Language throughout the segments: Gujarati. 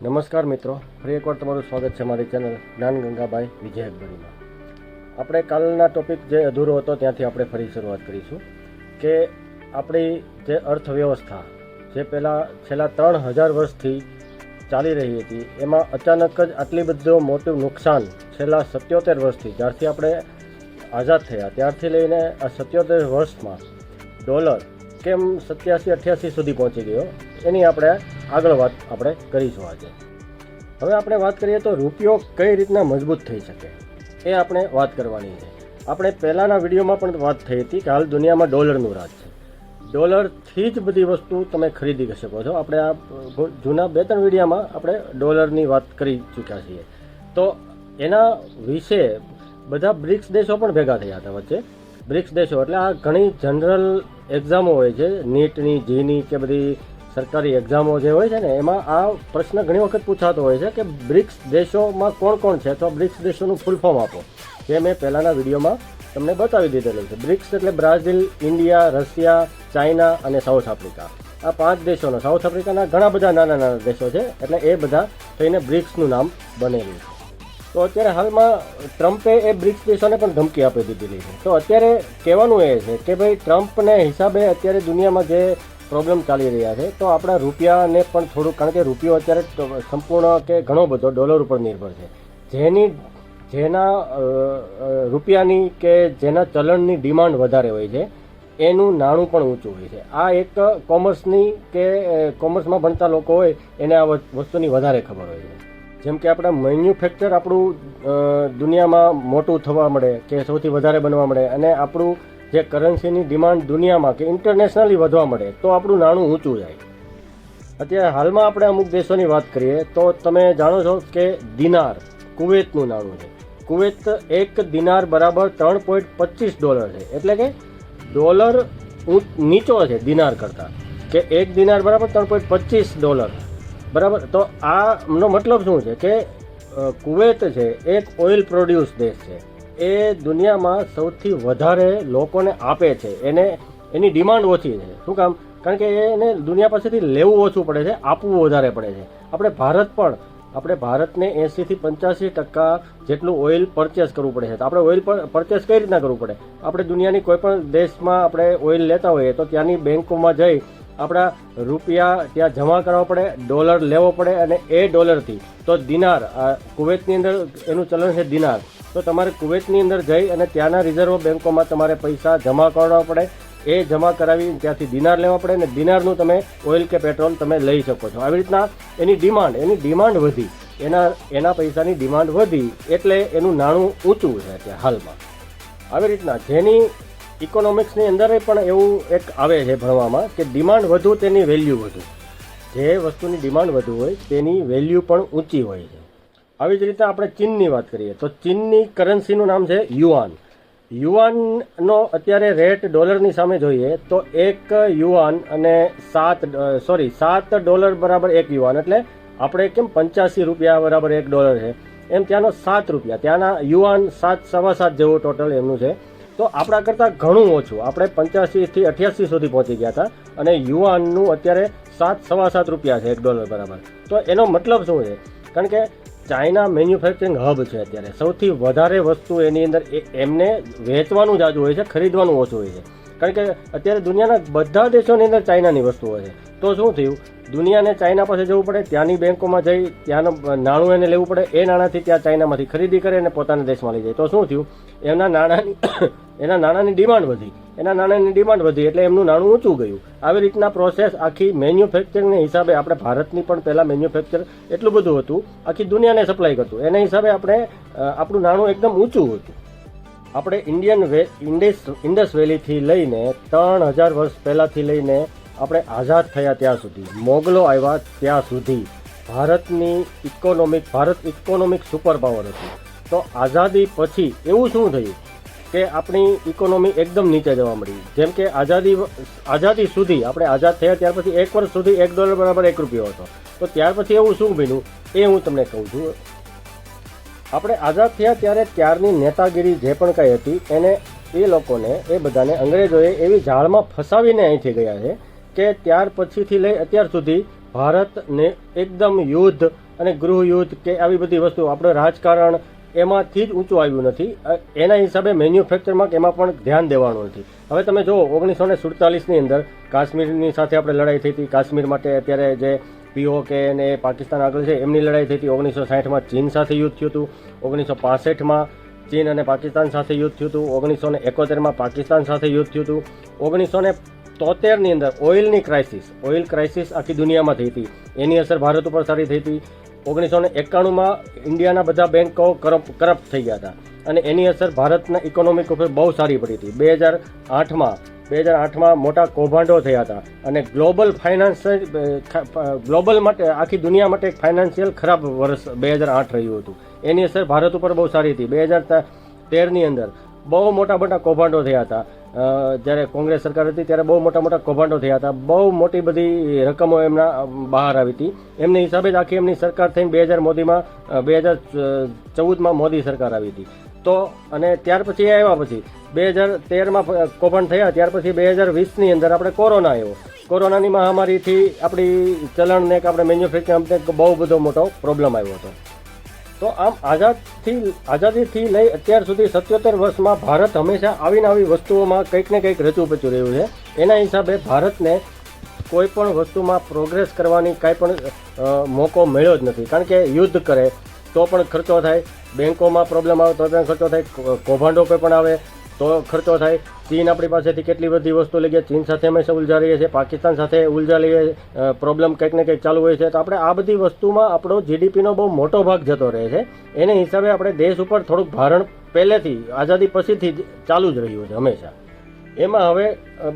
નમસ્કાર મિત્રો, ફરી એકવાર તમારું સ્વાગત છે મારી ચેનલ જ્ઞાન ગંગાબાઈ વિજય અકબરીમાં. આપણે કાલના ટોપિક જે અધૂરો હતો ત્યાંથી આપણે ફરી શરૂઆત કરીશું કે આપણી જે અર્થવ્યવસ્થા જે છેલ્લા 3000 વર્ષથી ચાલી રહી હતી એમાં અચાનક જ આટલી બધું મોટું નુકસાન છેલ્લા 77 વર્ષથી જ્યારથી આપણે આઝાદ થયા ત્યારથી લઈને આ 77 વર્ષમાં ડોલર કેમ 87-88 સુધી પહોંચી ગયો એની આપણે આગળ વાત આપણે કરીશું આજે. હવે આપણે વાત કરીએ તો રૂપિયો કઈ રીતના મજબૂત થઈ શકે એ આપણે વાત કરવાની છે. આપણે પહેલાંના વિડીયોમાં પણ વાત થઈ હતી કે હાલ દુનિયામાં ડોલરનું રાજ છે. ડોલરથી જ બધી વસ્તુ તમે ખરીદી શકો છો. આપણે આ જૂના 2-3 વિડીયોમાં આપણે ડોલરની વાત કરી ચૂક્યા છીએ. તો એના વિશે બધા બ્રિક્સ દેશો પણ ભેગા થયા હતા વચ્ચે. બ્રિક્સ દેશો એટલે આ ઘણી જનરલ એક્ઝામો હોય છે, નીટની, જીની કે બધી સરકારી એક્ઝામો જે હોય છે ને એમાં આ પ્રશ્ન ઘણી વખત પૂછાતો હોય છે કે બ્રિક્સ દેશોમાં કોણ કોણ છે, તો બ્રિક્સ દેશોનું ફૂલ ફોર્મ આપો, જે મેં પહેલાંના વિડીયોમાં તમને બતાવી દીધેલું છે. બ્રિક્સ એટલે બ્રાઝિલ, ઇન્ડિયા, રશિયા, ચાઇના અને સાઉથ આફ્રિકા. આ 5 દેશોનો, સાઉથ આફ્રિકાના ઘણા બધા નાના નાના દેશો છે એટલે એ બધા થઈને બ્રિક્સનું નામ બનેલું છે. તો અત્યારે હાલમાં ટ્રમ્પે એ બ્રિક્સ દેશોને પણ ધમકી આપી દીધેલી છે. તો અત્યારે કહેવાનું એ છે કે ભાઈ ટ્રમ્પને હિસાબે અત્યારે દુનિયામાં જે પ્રોબ્લેમ ચાલી રહ્યા છે તો આપણા રૂપિયાને પણ થોડુંક, કારણ કે રૂપિયો અત્યારે સંપૂર્ણ કે ઘણો બધો ડોલર ઉપર નિર્ભર છે. જેના રૂપિયાની કે જેના ચલણની ડિમાન્ડ વધારે હોય છે એનું નાણું પણ ઊંચું હોય છે. આ એક કોમર્સની કે કોમર્સમાં ભણતા લોકો હોય એને આ વસ્તુની વધારે ખબર હોય છે. જેમ કે આપણા મેન્યુફેક્ચર આપણું દુનિયામાં મોટું થવા મળે કે સૌથી વધારે બનવા મળે અને આપણું જે કરન્સીની ડિમાન્ડ દુનિયામાં કે ઇન્ટરનેશનલી વધવા મળે તો આપણું નાણું ઊંચું જાય. અત્યારે હાલમાં આપણે અમુક દેશોની વાત કરીએ તો તમે જાણો છો કે દિનાર કુવૈતનું નાણું છે. કુવૈત એક દિનાર બરાબર $3.25 છે. એટલે કે ડોલર નીચો છે દિનાર કરતાં, કે એક દિનાર બરાબર $3.25 બરાબર. તો આનો મતલબ શું છે કે કુવૈત છે એક ઓઇલ પ્રોડ્યુસ દેશ છે. એ દુનિયામાં સૌથી વધારે લોકોને આપે છે. એની ડિમાન્ડ ઓછી છે. શું કામ? કારણ કે એને દુનિયા પાસેથી લેવું ઓછું પડે છે, આપવું વધારે પડે છે. આપણે ભારતને 80% થી 85% જેટલું ઓઇલ પરચેસ કરવું પડે છે. તો આપણે ઓઇલ પરચેસ કઈ રીતના કરવું પડે? આપણે દુનિયાની કોઈ પણ દેશમાં આપણે ઓઇલ લેતા હોઈએ તો ત્યાંની બેંકોમાં જઈ આપણા રૂપિયા ત્યાં જમા કરવા પડે, ડોલર લેવો પડે અને એ ડોલરથી તો દિનાર, કુવૈતની અંદર એનું ચલણ છે દિનાર, તો તમારે કુવૈતની અંદર જઈ અને ત્યાંના રિઝર્વ બેંકોમાં તમારે પૈસા જમા કરવા પડે. એ જમા કરાવી ત્યાંથી દિનાર લેવા પડે અને દિનારનું તમે ઓઇલ કે પેટ્રોલ તમે લઈ શકો છો. આવી રીતના એની ડિમાન્ડ વધી, એના પૈસાની ડિમાન્ડ વધી એટલે એનું નાણું ઊંચું છે અત્યારે હાલમાં. આવી રીતના જેની ઇકોનોમિક્સની અંદર પણ એવું એક આવે છે ભણવામાં કે ડિમાન્ડ વધુ તેની વેલ્યુ વધુ. જે વસ્તુની ડિમાન્ડ વધુ હોય તેની વેલ્યુ પણ ઊંચી હોય છે. આવી જ રીતે આપણે ચીનની વાત કરીએ તો ચીનની કરન્સીનું નામ છે યુઆન. યુઆનનો અત્યારે રેટ ડોલરની સામે જોઈએ તો $1 અને $7 બરાબર $1. એટલે આપણે કેમ 85 રૂપિયા બરાબર $1 છે એમ ત્યાંનો $7. ત્યાંના યુઆન 7-7.25 જેવું ટોટલ એમનું છે. તો આપણા કરતાં ઘણું ઓછું, આપણે 85 થી 88 સુધી પહોંચી ગયા હતા અને યુઆનનું અત્યારે 7-7.25 રૂપિયા છે $1 બરાબર. તો એનો મતલબ શું છે? કારણ કે ચાઇના મેન્યુફેક્ચરિંગ હબ છે અત્યારે. સૌથી વધારે વસ્તુ એની અંદર એમને વેચવાનું જાજુ હોય છે, ખરીદવાનું ઓછું હોય છે. કારણ કે અત્યારે દુનિયાના બધા દેશોની અંદર ચાઇનાની વસ્તુઓ છે. તો શું થયું? દુનિયાને ચાઇના પાસે જવું પડે, ત્યાંની બેંકોમાં જઈ ત્યાંનું નાણું એને લેવું પડે, એ નાણાંથી ત્યાં ચાઇનામાંથી ખરીદી કરે અને પોતાના દેશમાં લઈ જાય. તો શું થયું? એના નાણાંની ડિમાન્ડ વધી એટલે એમનું નાણું ઊંચું ગયું. આવી રીતના પ્રોસેસ આખી મેન્યુફેક્ચરિંગના હિસાબે આપણે ભારતની પણ પહેલાં મેન્યુફેક્ચર એટલું બધું હતું, આખી દુનિયાને સપ્લાય કરતું, એના હિસાબે આપણું નાણું એકદમ ઊંચું હતું. આપણે ઇન્ડસ વેલીથી લઈને 3000 વર્ષ પહેલાંથી લઈને આપણે આઝાદ થયા ત્યાં સુધી, મોગલો આવ્યા ત્યાં સુધી ભારત ઇકોનોમિક સુપર પાવર હતું. તો આઝાદી પછી એવું શું થયું કે આપણી ઇકોનોમી એકદમ નીચે જવા મળી. જેમ કે આઝાદી સુધી આપણે આઝાદ થયા ત્યાર પછી 1 વર્ષ સુધી $1 બરાબર $1 હતો. તો ત્યાર પછી એવું શું બન્યું એ હું તમને કહું છું. આપણે આઝાદ થયા ત્યારે ત્યારની નેતાગીરી જે પણ કંઈ હતી એને એ બધાને અંગ્રેજોએ એવી જાળમાં ફસાવીને અહીંથી ગયા છે કે ત્યાર પછીથી લઈ અત્યાર સુધી ભારતને એકદમ યુદ્ધ અને ગૃહયુદ્ધ કે આવી બધી વસ્તુ આપણે રાજકારણ એમાંથી જ ઊંચું આવ્યું નથી. એના હિસાબે મેન્યુફેક્ચરમાં કે એમાં પણ ધ્યાન દેવાનું નથી. હવે તમે જુઓ 1947ની અંદર કાશ્મીરની સાથે આપણે લડાઈ થઈ હતી. કાશ્મીર માટે અત્યારે જે POK ને પાકિસ્તાન આગળ છે એમની લડાઈ થઈ હતી. 1960માં ચીન સાથે યુદ્ધ થયું હતું. 1965માં ચીન અને પાકિસ્તાન સાથે યુદ્ધ થયું હતું. 1971માં પાકિસ્તાન સાથે યુદ્ધ થયું હતું. 1973ની અંદર ઓઇલ ક્રાઇસિસ આખી દુનિયામાં થઈ હતી. એની અસર ભારત ઉપર સારી થઈ હતી. 1991માં ઇન્ડિયાના બધા બેન્કો કરપ્ટ થઈ ગયા હતા અને એની અસર ભારતના ઇકોનોમિક ઉપર બહુ સારી પડી હતી. 2008માં મોટા કૌભાંડો થયા હતા અને ગ્લોબલ માટે આખી દુનિયા માટે એક ફાઇનાન્શિયલ ખરાબ વર્ષ 2008 રહ્યું હતું. એની અસર ભારત ઉપર બહુ સારી હતી. 2013ની અંદર બહુ મોટા કૌભાંડો થયા હતા. જ્યારે કોંગ્રેસ સરકાર હતી ત્યારે બહુ મોટા કૌભાંડો થયા હતા. બહુ મોટી બધી રકમો એમના બહાર આવી હતી. એમની હિસાબે જ આખી એમની સરકાર થઈને 2014માં મોદી સરકાર આવી હતી. તો અને ત્યાર પછી આવ્યા પછી 2013માં કૌભાંડ થયા. ત્યાર પછી 2020ની અંદર આપણે કોરોના આવ્યો. કોરોનાની મહામારીથી આપણી ચલણને કે આપણે મેન્યુફેક્ચરિંગને બહુ બધો મોટો પ્રોબ્લેમ આવ્યો હતો. તો આમ આઝાદીથી લઈ અત્યાર સુધી 77 વર્ષમાં ભારત હંમેશા આવીને આવી વસ્તુઓમાં કંઈક ને કંઈક રચું રહ્યું છે. એના હિસાબે ભારતને કોઈ પણ વસ્તુમાં પ્રોગ્રેસ કરવાની કાંઈ પણ મોકો મળ્યો જ નથી. કારણ કે યુદ્ધ કરે તો પણ ખર્ચો થાય, બેંકોમાં પ્રોબ્લેમ આવે તો પણ ખર્ચો થાય, કૌભાંડો કોઈ પણ આવે તો ખર્ચો થાય. ચીન આપણી પાસેથી કેટલી બધી વસ્તુ લઈ ગયા, ચીન સાથે હંમેશા ઉલઝા રહીએ છીએ, પાકિસ્તાન સાથે ઉલઝા લઈએ, પ્રોબ્લેમ કંઈક ને કંઈક ચાલુ હોય છે. તો આપણે આ બધી વસ્તુમાં આપણો GDPનો બહુ મોટો ભાગ જતો રહે છે. એને હિસાબે આપણે દેશ ઉપર થોડુંક ભારણ પહેલેથી આઝાદી પછીથી ચાલુ જ રહ્યું છે હંમેશા. એમાં હવે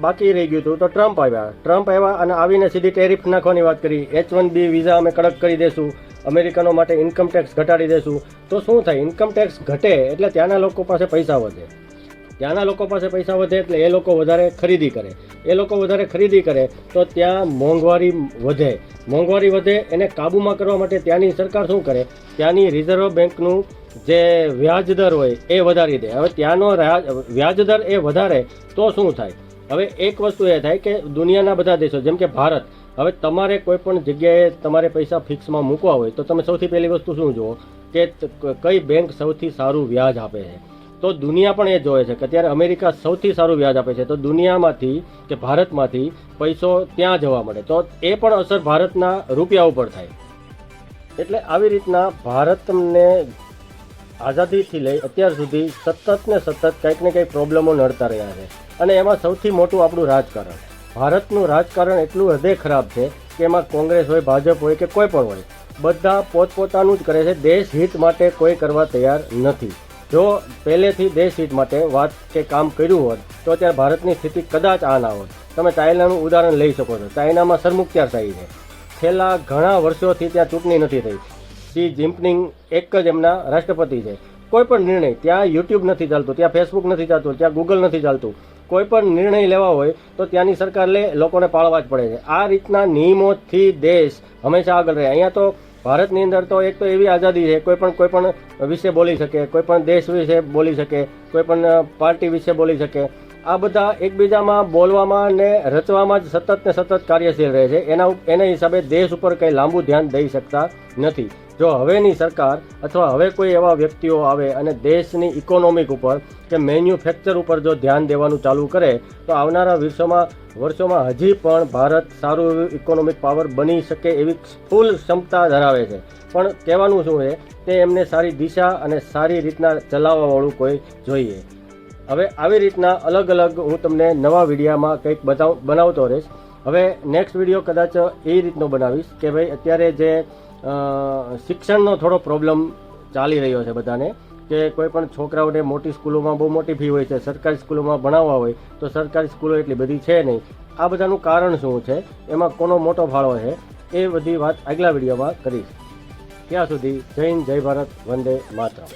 બાકી રહી ગયું હતું તો ટ્રમ્પ આવ્યા અને આવીને સીધી ટેરિફ નાખવાની વાત કરી. H1B વિઝા અમે કડક કરી દેશું, અમેરિકનો માટે ઇન્કમ ટેક્સ ઘટાડી દેશું. તો શું થાય? ઇન્કમ ટેક્સ ઘટે એટલે ત્યાંના લોકો પાસે પૈસા વધે. એટલે એ લોકો વધારે ખરીદી કરે તો ત્યાં મોંઘવારી વધે. એને કાબૂમાં કરવા માટે ત્યાંની સરકાર શું કરે? ત્યાંની રિઝર્વ બેંકનું જે વ્યાજ દર હોય એ વધારી દે. હવે ત્યાંનો વ્યાજ દર એ વધારે તો શું થાય? હવે એક વસ્તુ એ થાય કે દુનિયાના બધા દેશો જેમ કે ભારત, હવે તમારે કોઈ પણ જગ્યાએ તમારે પૈસા ફિક્સમાં મૂકવા હોય તો તમે સૌથી પહેલી વસ્તુ શું જુઓ કે કઈ બેંક સૌથી સારું વ્યાજ આપે છે. તો દુનિયા પણ એ જોવે છે કે અત્યારે અમેરિકા સૌથી સારું વ્યાજ આપે છે. તો દુનિયામાંથી કે ભારતમાંથી પૈસો ત્યાં જવા મળે તો એ પણ અસર ભારતના રૂપિયા ઉપર થાય. એટલે આવી રીતના ભારતને આઝાદીથી લઈ અત્યાર સુધી સતત કંઈક ને કંઈક પ્રોબ્લેમો નડતા રહ્યા છે. અને એમાં સૌથી મોટું આપણું રાજકારણ. ભારતનું રાજકારણ એટલું હદે ખરાબ છે કે એમાં કોંગ્રેસ હોય, ભાજપ હોય કે કોઈ પણ હોય, બધા પોતપોતાનું જ કરે છે. દેશ હિત માટે કોઈ કરવા તૈયાર નથી. જો પહેલેથી દેશ હિત માટે વાત કે કામ કર્યું હોત તો અત્યારે ભારતની સ્થિતિ કદાચ આ ના હોત. તમે ચાઇનાનું ઉદાહરણ લઈ શકો છો. ચાઇનામાં સરમુખત્યારશાહી છે. છેલ્લા ઘણા વર્ષોથી ત્યાં ચૂંટણી નથી થઈ. શી જિનપિંગ એક જ એમના રાષ્ટ્રપતિ છે. કોઈ પણ નિર્ણય ત્યાં YouTube નથી ચાલતું, ત્યાં Facebook નથી ચાલતું, ત્યાં Google નથી ચાલતું. કોઈ પણ નિર્ણય લેવા હોય તો ત્યાંની સરકાર લોકોને પાળવા જ પડે છે. આ રીતના નિયમોથી દેશ હંમેશા આગળ રહે. અહીંયા તો ભારતની અંદર તો એક તો એવી આઝાદી છે, કોઈ પણ વિશે બોલી શકે, કોઈ પણ દેશ વિશે બોલી શકે, કોઈ પણ પાર્ટી વિશે બોલી શકે. આ બધા એકબીજામાં બોલવામાં ને રચવામાં જ સતત કાર્યશીલ રહે છે. એના હિસાબે દેશ ઉપર કંઈ લાંબુ ધ્યાન દઈ શકતા નથી. જો હવેની સરકાર અથવા હવે કોઈ એવા વ્યક્તિઓ આવે અને દેશની ઇકોનોમિક ઉપર કે મેન્યુફેક્ચર ઉપર જો ધ્યાન દેવાનું ચાલુ કરે તો આવનારા વર્ષોમાં હજી પણ ભારત સારું એવું ઇકોનોમિક પાવર બની શકે એવી ફૂલ ક્ષમતા ધરાવે છે. પણ કહેવાનું શું છે તે એમને સારી દિશા અને સારી રીતના ચલાવવાવાળું કોઈ જોઈએ. હવે આવી રીતના અલગ હું તમને નવા વિડીયામાં કંઈક બનાવતો રહીશ. હવે નેક્સ્ટ વિડીયો કદાચ એ રીતનો બનાવીશ કે ભાઈ અત્યારે જે શિક્ષણનો થોડો પ્રોબ્લેમ ચાલી રહ્યો છે બધાને, કે કોઈ પણ છોકરાઓને મોટી સ્કૂલોમાં બહુ મોટી ફી હોય છે, સરકારી સ્કૂલોમાં ભણાવવા હોય તો સરકારી સ્કૂલો એટલી બધી છે નહીં. આ બધાનું કારણ શું છે, એમાં કોનો મોટો ફાળો છે, એ બધી વાત આગલા વિડીયોમાં કરીશ. ત્યાં સુધી જય હિન્દ, જય ભારત, વંદે માતરમ.